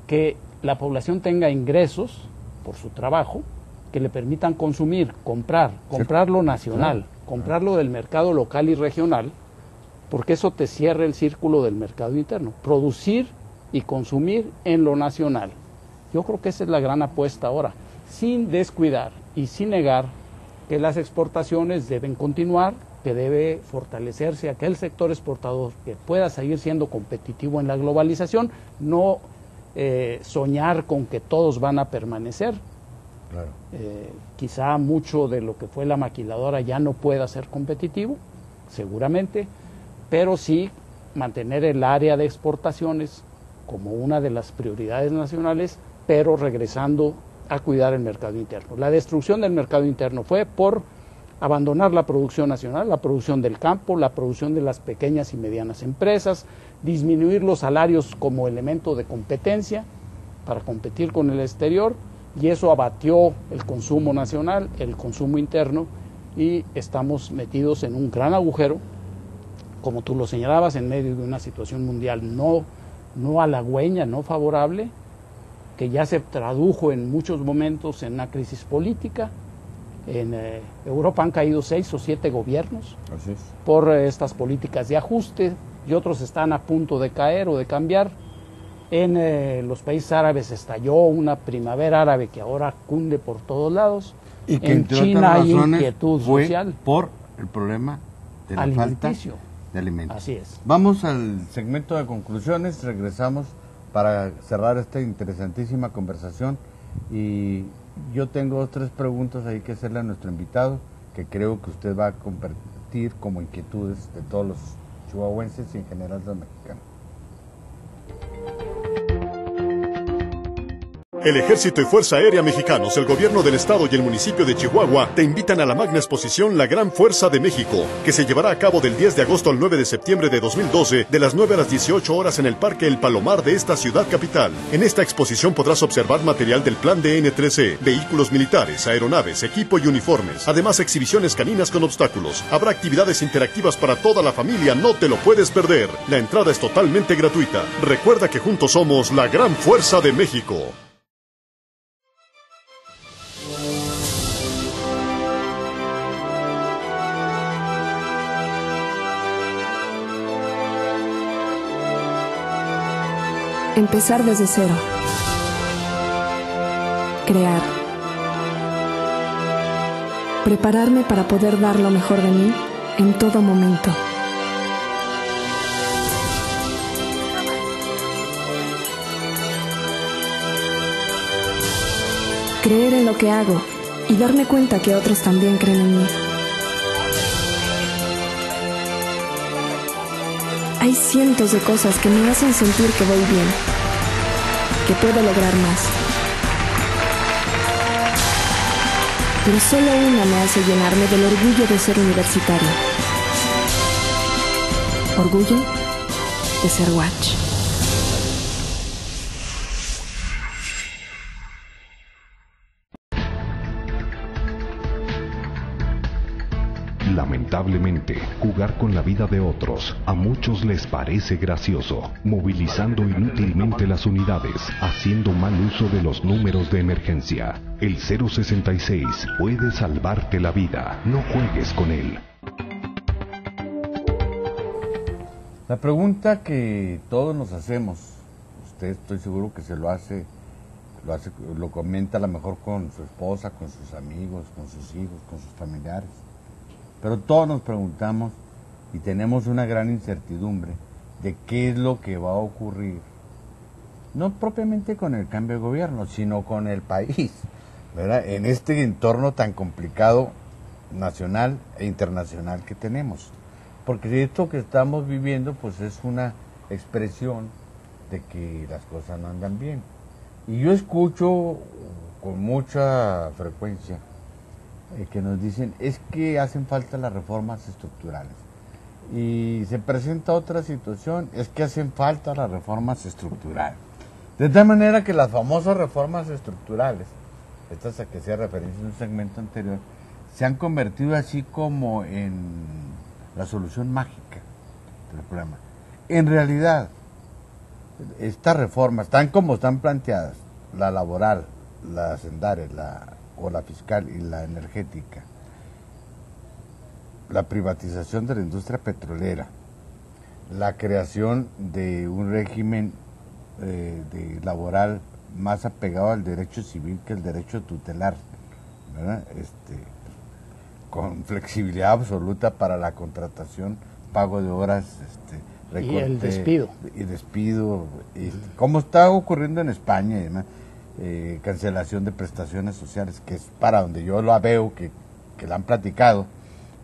que la población tenga ingresos por su trabajo que le permitan consumir, comprar lo nacional, comprarlo del mercado local y regional, porque eso te cierra el círculo del mercado interno. Producir y consumir en lo nacional. Yo creo que esa es la gran apuesta ahora, sin descuidar y sin negar que las exportaciones deben continuar, que debe fortalecerse aquel sector exportador que pueda seguir siendo competitivo en la globalización, no soñar con que todos van a permanecer. Claro. Quizá mucho de lo que fue la maquiladora ya no pueda ser competitivo, seguramente, pero sí mantener el área de exportaciones como una de las prioridades nacionales, pero regresando a cuidar el mercado interno. La destrucción del mercado interno fue por abandonar la producción nacional, la producción del campo, la producción de las pequeñas y medianas empresas, disminuir los salarios como elemento de competencia para competir con el exterior, y eso abatió el consumo nacional, el consumo interno, y estamos metidos en un gran agujero, como tú lo señalabas, en medio de una situación mundial no halagüeña, no favorable, que ya se tradujo en muchos momentos en una crisis política. En Europa han caído 6 o 7 gobiernos por estas políticas de ajuste, y otros están a punto de caer o de cambiar. En los países árabes estalló una primavera árabe que ahora cunde por todos lados. Y que en China hay inquietud social por el problema de la falta de alimentos. Así es. Vamos al segmento de conclusiones, regresamos para cerrar esta interesantísima conversación, y yo tengo 3 preguntas ahí que hacerle a nuestro invitado, que creo que usted va a compartir como inquietudes de todos los chihuahuenses y en general de los mexicanos. El Ejército y Fuerza Aérea Mexicanos, el Gobierno del Estado y el municipio de Chihuahua te invitan a la magna exposición La Gran Fuerza de México, que se llevará a cabo del 10 de agosto al 9 de septiembre de 2012, de las 9 a las 18 horas en el Parque El Palomar de esta ciudad capital. En esta exposición podrás observar material del Plan de N3E, vehículos militares, aeronaves, equipo y uniformes, además exhibiciones caninas con obstáculos. Habrá actividades interactivas para toda la familia, no te lo puedes perder. La entrada es totalmente gratuita. Recuerda que juntos somos la Gran Fuerza de México. Empezar desde cero. Crear. Prepararme para poder dar lo mejor de mí en todo momento. Creer en lo que hago y darme cuenta que otros también creen en mí. Hay cientos de cosas que me hacen sentir que voy bien, que puedo lograr más. Pero solo una me hace llenarme del orgullo de ser universitaria. Orgullo de ser Watch. Lamentablemente, jugar con la vida de otros a muchos les parece gracioso, movilizando inútilmente las unidades, haciendo mal uso de los números de emergencia. El 066 puede salvarte la vida, no juegues con él. La pregunta que todos nos hacemos, usted estoy seguro que se lo hace, lo comenta a lo mejor con su esposa, con sus amigos, con sus hijos, con sus familiares. Pero todos nos preguntamos y tenemos una gran incertidumbre de qué es lo que va a ocurrir, no propiamente con el cambio de gobierno, sino con el país, ¿verdad? En este entorno tan complicado nacional e internacional que tenemos. Porque esto que estamos viviendo pues es una expresión de que las cosas no andan bien. Y yo escucho con mucha frecuencia que nos dicen, es que hacen falta las reformas estructurales. Y se presenta otra situación, es que hacen falta las reformas estructurales. De tal manera que las famosas reformas estructurales, estas a que hacía referencia en un segmento anterior, se han convertido así como en la solución mágica del problema. En realidad, estas reformas, tan como están planteadas, la laboral, la hacendaria, o la fiscal y la energética, la privatización de la industria petrolera, la creación de un régimen laboral más apegado al derecho civil que el derecho tutelar, ¿verdad? Con flexibilidad absoluta para la contratación, pago de horas, recorte, y el despido. Y despido, como está ocurriendo en España y demás. Cancelación de prestaciones sociales, que es para donde yo lo veo que la han platicado,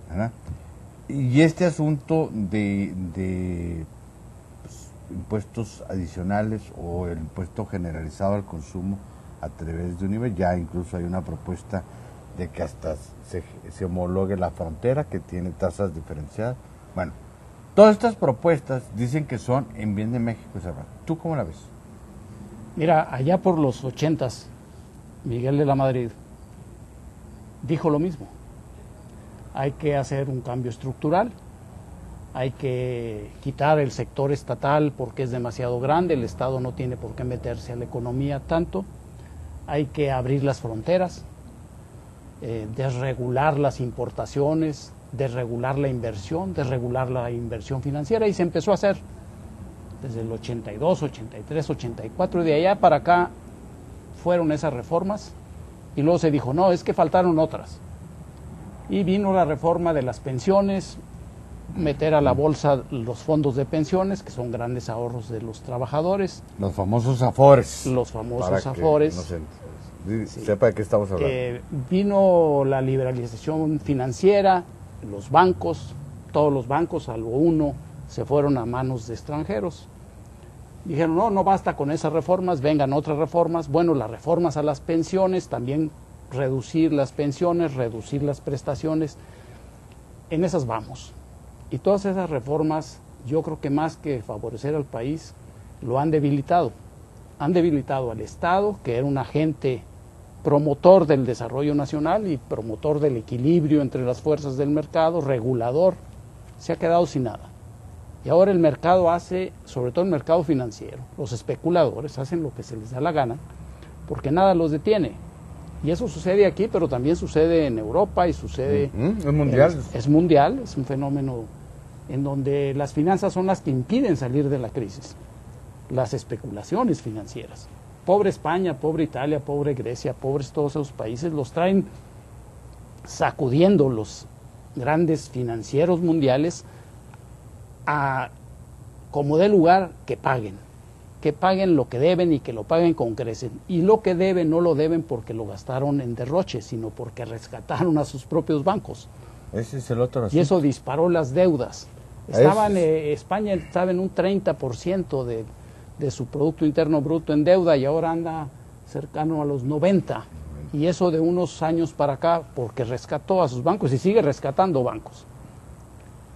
¿verdad? Y este asunto de pues, impuestos adicionales o el impuesto generalizado al consumo a través de un nivel, ya incluso hay una propuesta de que hasta se homologue la frontera, que tiene tasas diferenciadas. Bueno, todas estas propuestas dicen que son en bien de México. ¿Tú cómo la ves? Mira, allá por los 80s, Miguel de la Madrid dijo lo mismo. Hay que hacer un cambio estructural, hay que quitar el sector estatal porque es demasiado grande, el Estado no tiene por qué meterse a la economía tanto, hay que abrir las fronteras, desregular las importaciones, desregular la inversión financiera, y se empezó a hacer. Desde el 82, 83, 84, y de allá para acá fueron esas reformas, y luego se dijo, no, es que faltaron otras. Y vino la reforma de las pensiones, meter a la bolsa los fondos de pensiones, que son grandes ahorros de los trabajadores. Los famosos afores. Los famosos afores. Sepa de qué estamos hablando. Vino la liberalización financiera, los bancos, todos los bancos, salvo uno, se fueron a manos de extranjeros. Dijeron, no basta con esas reformas, vengan otras reformas. Bueno, las reformas a las pensiones, también reducir las pensiones, reducir las prestaciones, en esas vamos. Y todas esas reformas, yo creo que más que favorecer al país, lo han debilitado. Han debilitado al Estado, que era un agente promotor del desarrollo nacional y promotor del equilibrio entre las fuerzas del mercado, regulador, se ha quedado sin nada. Y ahora el mercado hace, sobre todo el mercado financiero, los especuladores hacen lo que se les da la gana, porque nada los detiene. Y eso sucede aquí, pero también sucede en Europa y sucede... Es mundial. Es mundial, es un fenómeno en donde las finanzas son las que impiden salir de la crisis. Las especulaciones financieras. Pobre España, pobre Italia, pobre Grecia, pobres todos esos países, los traen sacudiendo los grandes financieros mundiales a, como dé lugar, que paguen lo que deben y que lo paguen con creces. Y lo que deben no lo deben porque lo gastaron en derroche, sino porque rescataron a sus propios bancos. Ese es el otro asunto. Y eso disparó las deudas. España estaba en un 30% de su Producto Interno Bruto en deuda y ahora anda cercano a los 90%. Y eso de unos años para acá porque rescató a sus bancos y sigue rescatando bancos.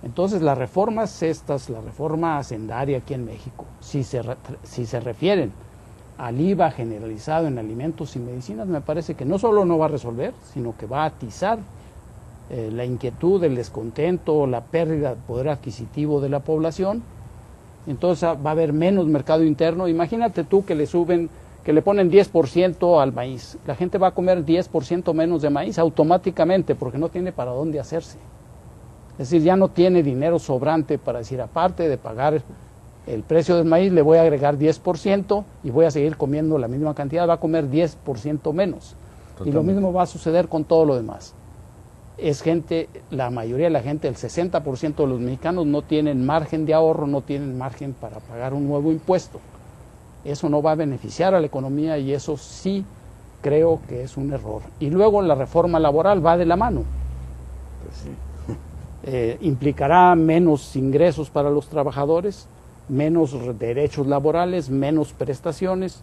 Entonces las reformas estas, la reforma hacendaria aquí en México, si se refieren al IVA generalizado en alimentos y medicinas, me parece que no solo no va a resolver, sino que va a atizar la inquietud, el descontento, la pérdida de poder adquisitivo de la población. Entonces va a haber menos mercado interno. Imagínate tú que le ponen 10% al maíz. La gente va a comer 10% menos de maíz automáticamente porque no tiene para dónde hacerse. Es decir, ya no tiene dinero sobrante para decir, aparte de pagar el precio del maíz, le voy a agregar 10% y voy a seguir comiendo la misma cantidad, va a comer 10% menos. Totalmente. Y lo mismo va a suceder con todo lo demás. Es gente, la mayoría de la gente, el 60% de los mexicanos no tienen margen de ahorro, no tienen margen para pagar un nuevo impuesto. Eso no va a beneficiar a la economía y eso sí creo que es un error. Y luego la reforma laboral va de la mano. Pues sí. Implicará menos ingresos para los trabajadores, menos derechos laborales, menos prestaciones,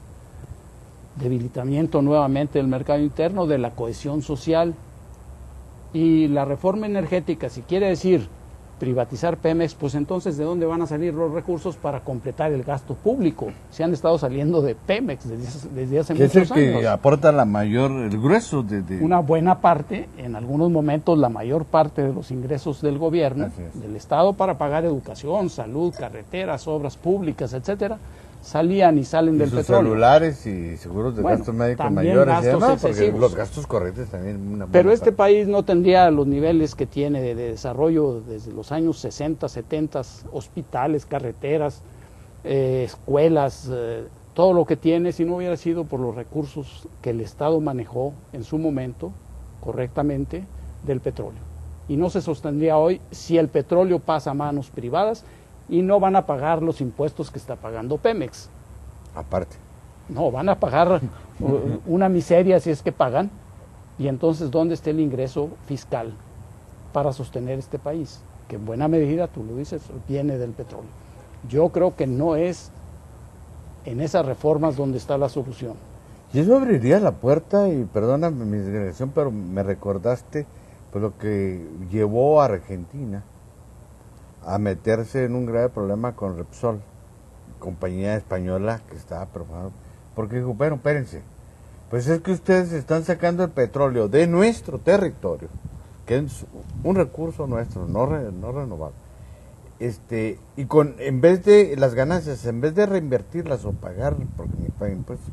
debilitamiento nuevamente del mercado interno, de la cohesión social. Y la reforma energética, si quiere decir privatizar Pemex, pues entonces ¿de dónde van a salir los recursos para completar el gasto público? Se han estado saliendo de Pemex desde hace muchos años. Es el que aporta el grueso de... Una buena parte, en algunos momentos la mayor parte de los ingresos del gobierno, del Estado para pagar educación, salud, carreteras, obras públicas, etcétera, salían y salen del petróleo. Celulares y seguros de gastos médicos mayores gastos y demás, porque excesivos. los gastos corrientes también. Pero este país no tendría los niveles que tiene de desarrollo desde los años 60, 70, hospitales, carreteras, escuelas, todo lo que tiene si no hubiera sido por los recursos que el Estado manejó en su momento correctamente del petróleo. Y no se sostendría hoy si el petróleo pasa a manos privadas y no van a pagar los impuestos que está pagando Pemex. Aparte. No, van a pagar una miseria si es que pagan. Y entonces, ¿dónde está el ingreso fiscal para sostener este país? Que en buena medida, tú lo dices, viene del petróleo. Yo creo que no es en esas reformas donde está la solución. Y eso abriría la puerta, y perdóname mi digresión, pero me recordaste pues lo que llevó a Argentina a meterse en un grave problema con Repsol, compañía española que estaba preocupada, porque dijo, bueno, espérense, pues es que ustedes están sacando el petróleo de nuestro territorio, que es un recurso nuestro, no renovable, y en vez de las ganancias, en vez de reinvertirlas o pagar, porque ni pagan impuestos,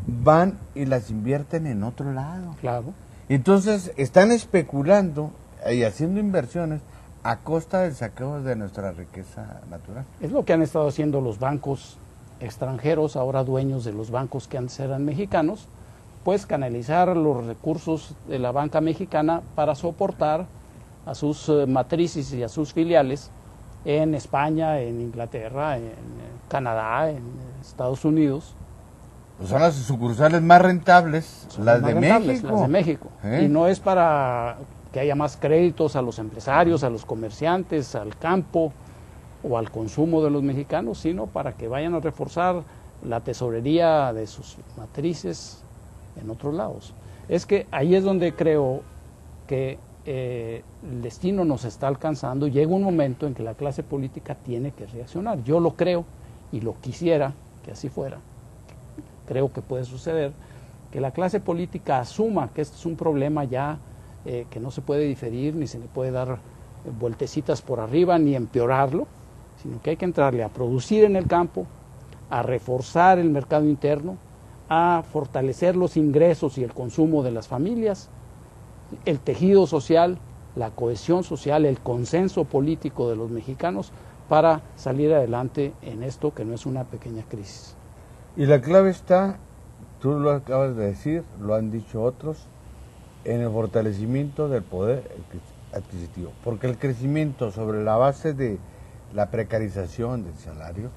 van y las invierten en otro lado. Claro. Entonces están especulando y haciendo inversiones a costa del saqueo de nuestra riqueza natural. Es lo que han estado haciendo los bancos extranjeros, ahora dueños de los bancos que antes eran mexicanos, pues canalizar los recursos de la banca mexicana para soportar a sus matrices y a sus filiales en España, en Inglaterra, en Canadá, en Estados Unidos. Pues son las sucursales más rentables, las de México. Y no es para que haya más créditos a los empresarios, a los comerciantes, al campo o al consumo de los mexicanos, sino para que vayan a reforzar la tesorería de sus matrices en otros lados. Es que ahí es donde creo que el destino nos está alcanzando y llega un momento en que la clase política tiene que reaccionar. Yo lo creo y lo quisiera que así fuera. Creo que puede suceder que la clase política asuma que este es un problema ya que no se puede diferir, ni se le puede dar vueltecitas por arriba, ni empeorarlo, sino que hay que entrarle a producir en el campo, a reforzar el mercado interno, a fortalecer los ingresos y el consumo de las familias, el tejido social, la cohesión social, el consenso político de los mexicanos para salir adelante en esto que no es una pequeña crisis. Y la clave está, tú lo acabas de decir, lo han dicho otros, en el fortalecimiento del poder adquisitivo, porque el crecimiento sobre la base de la precarización del salario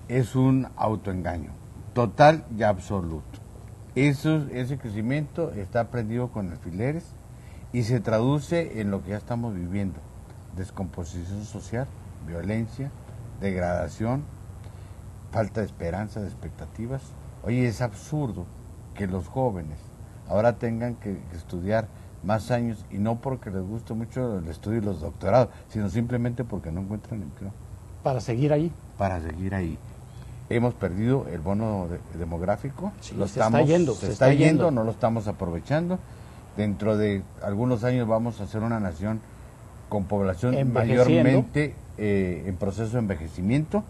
es un autoengaño total y absoluto. Ese crecimiento está prendido con alfileres y se traduce en lo que ya estamos viviendo: descomposición social, violencia, degradación, falta de esperanza, de expectativas. Oye, es absurdo que los jóvenes ahora tengan que estudiar más años, y no porque les guste mucho el estudio y los doctorados, sino simplemente porque no encuentran empleo. Para seguir ahí. Para seguir ahí. Hemos perdido el bono demográfico, Sí, se está yendo, no lo estamos aprovechando. Dentro de algunos años vamos a ser una nación con población mayormente en proceso de envejecimiento,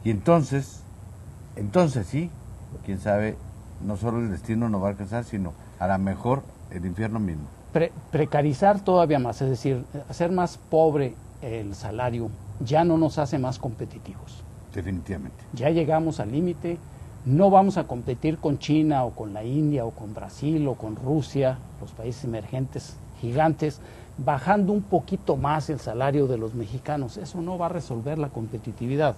y entonces sí, quién sabe, no solo el destino nos va a alcanzar, sino a lo mejor el infierno mismo. Precarizar todavía más, es decir, hacer más pobre el salario ya no nos hace más competitivos. Definitivamente. Ya llegamos al límite, no vamos a competir con China o con la India o con Brasil o con Rusia, los países emergentes gigantes, bajando un poquito más el salario de los mexicanos. Eso no va a resolver la competitividad.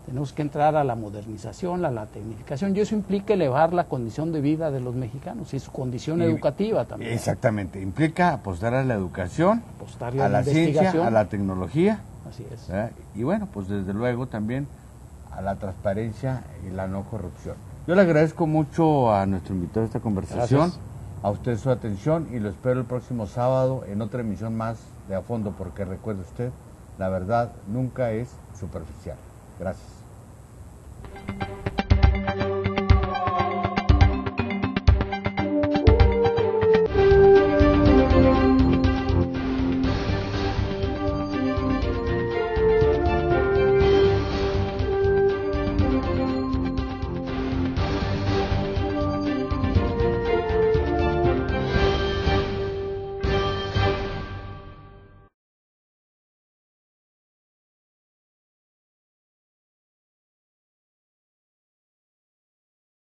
Tenemos que entrar a la modernización, a la tecnificación, y eso implica elevar la condición de vida de los mexicanos y su condición educativa también. Exactamente, implica apostar a la educación, apostarle a la ciencia, a la tecnología. Así es. Y bueno, pues desde luego también a la transparencia y la no corrupción. Yo le agradezco mucho a nuestro invitado de esta conversación. Gracias. A usted su atención, y lo espero el próximo sábado en otra emisión más de A Fondo, porque recuerde usted, la verdad nunca es superficial. Gracias.